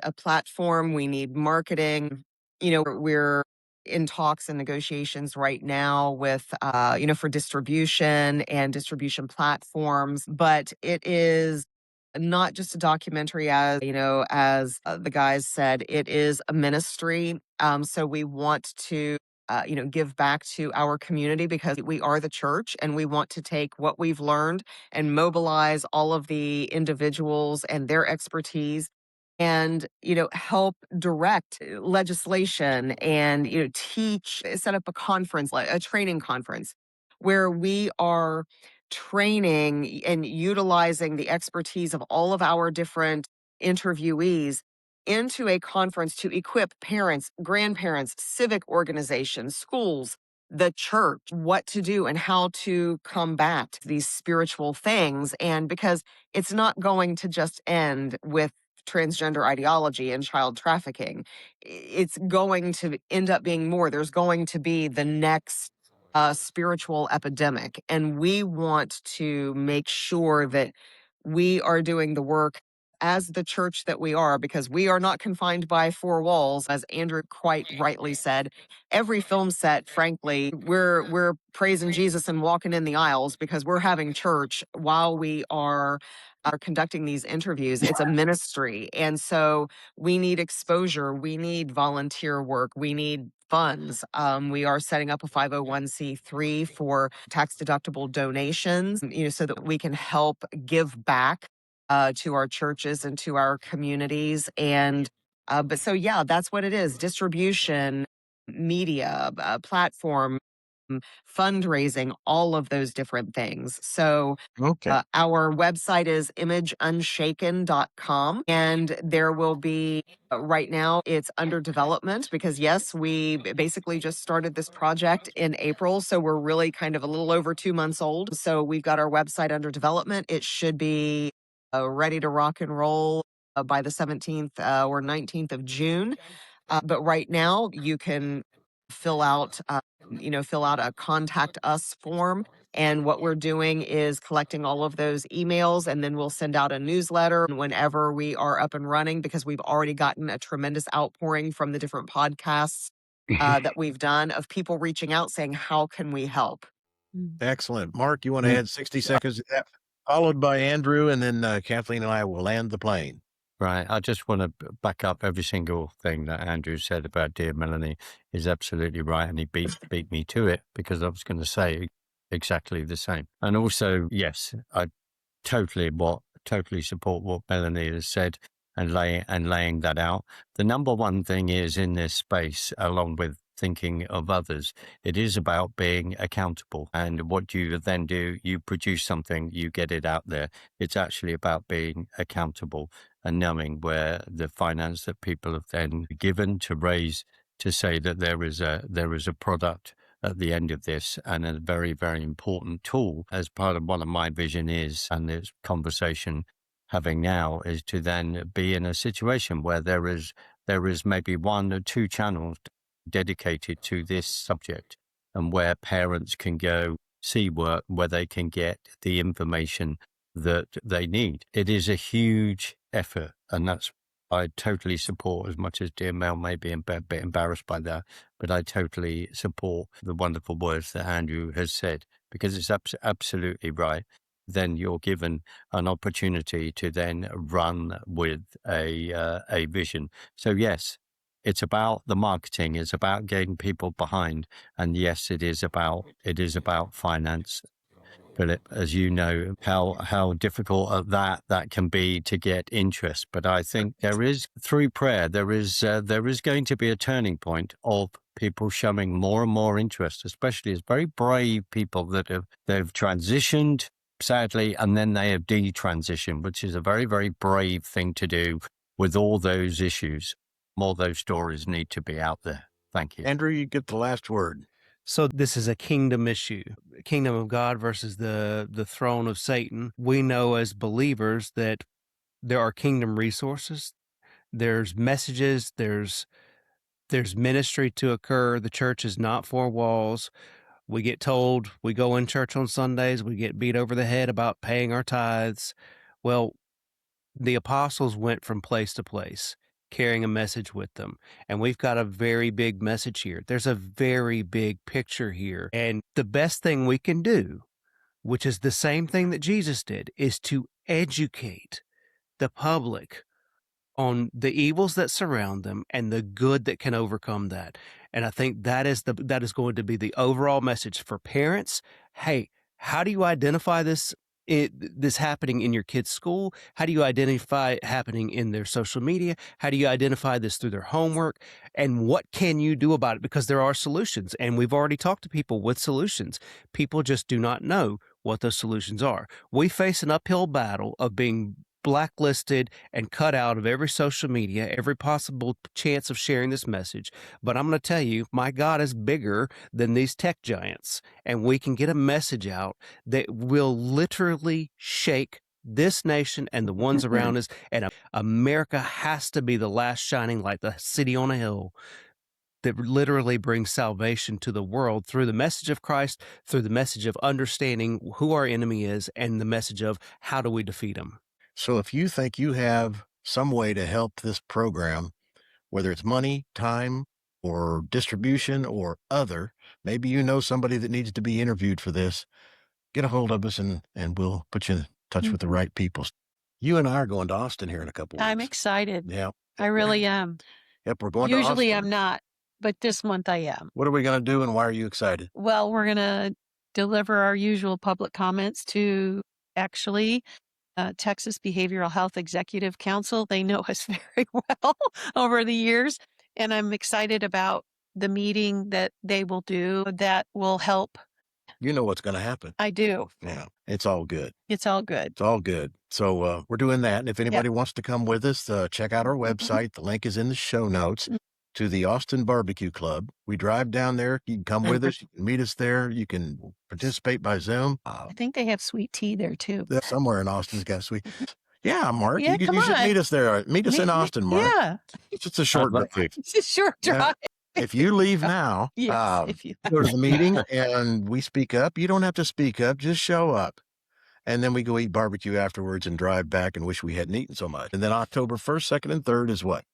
a platform. We need marketing. We're in talks and negotiations right now with, for distribution and distribution platforms. But it is not just a documentary, as the guys said, it is a ministry. So we want to, give back to our community because we are the church, and we want to take what we've learned and mobilize all of the individuals and their expertise and help direct legislation and teach, set up a conference, like a training conference where we are training and utilizing the expertise of all of our different interviewees into a conference to equip parents, grandparents, civic organizations, schools, the church, what to do and how to combat these spiritual things. And because it's not going to just end with transgender ideology and child trafficking, it's going to end up being more. There's going to be the next spiritual epidemic. And we want to make sure that we are doing the work as the church that we are, because we are not confined by four walls. As Andrew quite rightly said, every film set, frankly, we're praising Jesus and walking in the aisles because we're having church while we are conducting these interviews. It's a ministry. And so we need exposure. We need volunteer work. We need funds. We are setting up a 501c3 for tax deductible donations, so that we can help give back to our churches and to our communities. And but so yeah, that's what it is: distribution, media, platform, fundraising, all of those different things. So our website is imageunshaken.com, and there will be, right now it's under development because yes, we basically just started this project in April. So we're really kind of a little over 2 months old. So we've got our website under development. It should be ready to rock and roll by the 17th or 19th of June. But right now you can fill out a contact us form. And what we're doing is collecting all of those emails, and then we'll send out a newsletter whenever we are up and running, because we've already gotten a tremendous outpouring from the different podcasts that we've done of people reaching out saying, how can we help? Excellent. Mark, you want to add 60 seconds to that? Followed by Andrew, and then Kathleen and I will land the plane. Right. I just want to back up every single thing that Andrew said about dear Melanie is absolutely right. And he beat me to it, because I was going to say exactly the same. And also, yes, I totally support what Melanie has said and laying that out. The number one thing is, in this space, along with thinking of others, it is about being accountable. And what you then do, you produce something, you get it out there. It's actually about being accountable and knowing where the finance that people have then given to raise, to say that there is a product at the end of this, and a very, very important tool as part of what my vision is, and this conversation having now is to then be in a situation where there is maybe 1 or 2 channels dedicated to this subject, and where parents can go see work where they can get the information that they need. It is a huge effort, and that's I totally support, as much as dear Mel may be a bit embarrassed by that, but I totally support the wonderful words that Andrew has said, because it's absolutely right. Then you're given an opportunity to then run with a vision. So yes, it's about the marketing. It's about getting people behind, and yes, it is about finance. Philip, as you know, how difficult that can be to get interest. But I think there is, through prayer, there is going to be a turning point of people showing more and more interest, especially as very brave people that they've transitioned, sadly, and then they have detransitioned, which is a very, very brave thing to do with all those issues. More of those stories need to be out there. Thank you. Andrew, you get the last word. So this is a kingdom issue, kingdom of God versus the throne of Satan. We know as believers that there are kingdom resources. There's messages. There's ministry to occur. The church is not 4 walls. We get told we go in church on Sundays. We get beat over the head about paying our tithes. Well, the apostles went from place to place, carrying a message with them. And we've got a very big message here. There's a very big picture here. And the best thing we can do, which is the same thing that Jesus did, is to educate the public on the evils that surround them and the good that can overcome that. And I think that is going to be the overall message for parents. Hey, how do you identify this happening in your kid's school? How do you identify it happening in their social media? How do you identify this through their homework? And what can you do about it? Because there are solutions, and we've already talked to people with solutions. People just do not know what those solutions are. We face an uphill battle of being blacklisted and cut out of every social media, every possible chance of sharing this message. But I'm going to tell you, my God is bigger than these tech giants, and we can get a message out that will literally shake this nation and the ones around us. And America has to be the last shining light, the city on a hill that literally brings salvation to the world through the message of Christ, through the message of understanding who our enemy is, and the message of how do we defeat him. So if you think you have some way to help this program, whether it's money, time, or distribution or other, maybe you know somebody that needs to be interviewed for this, get a hold of us and we'll put you in touch with the right people. You and I are going to Austin here in a couple weeks. I'm excited. Yeah. I really am. Yep, we're going to Austin. Usually I'm not, but this month I am. What are we going to do, and why are you excited? Well, we're going to deliver our usual public comments to actually Texas Behavioral Health Executive Council. They know us very well over the years, and I'm excited about the meeting that they will do that will help. You know what's going to happen. I do. Yeah, it's all good. It's all good. It's all good. So we're doing that. And if anybody wants to come with us, check out our website. The link is in the show notes to the Austin BBQ Club. We drive down there. You can come with us. You can meet us there. You can participate by Zoom. I think they have sweet tea there too. Somewhere in Austin's got sweet. Yeah, Mark, Yeah, you should meet us there. Meet us in Austin, Mark. Yeah. It's just a short drive. It's a short drive. If you leave now, if you go to the meeting and we speak up, you don't have to speak up, just show up. And then we go eat barbecue afterwards and drive back and wish we hadn't eaten so much. And then October 1st, 2nd, and 3rd is what?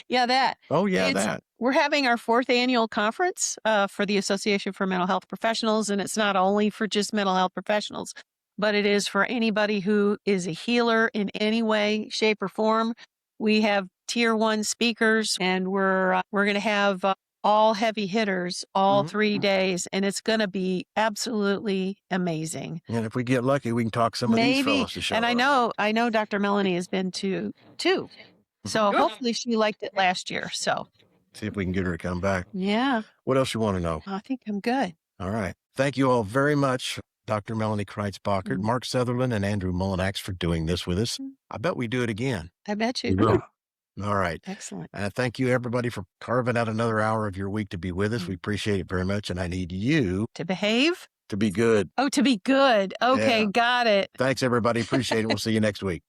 That. Oh, yeah, that. We're having our 4th annual conference for the Association for Mental Health Professionals. And it's not only for just mental health professionals, but it is for anybody who is a healer in any way, shape, or form. We have tier 1 speakers, and we're going to have all heavy hitters all 3 days, and it's going to be absolutely amazing. And if we get lucky, we can talk some of these fellows to show up. And I know Dr. Melanie has been to 2. So hopefully she liked it last year. So see if we can get her to come back. Yeah. What else you want to know? I think I'm good. All right. Thank you all very much, Dr. Melanie Crites-Bachert, Mark Sutherland, and Andrew Mullinax for doing this with us. I bet we do it again. I bet you. All right. Excellent. Thank you, everybody, for carving out another hour of your week to be with us. We appreciate it very much. And I need you to behave, to be good. Oh, to be good. Okay, got it. Thanks, everybody. Appreciate it. We'll see you next week.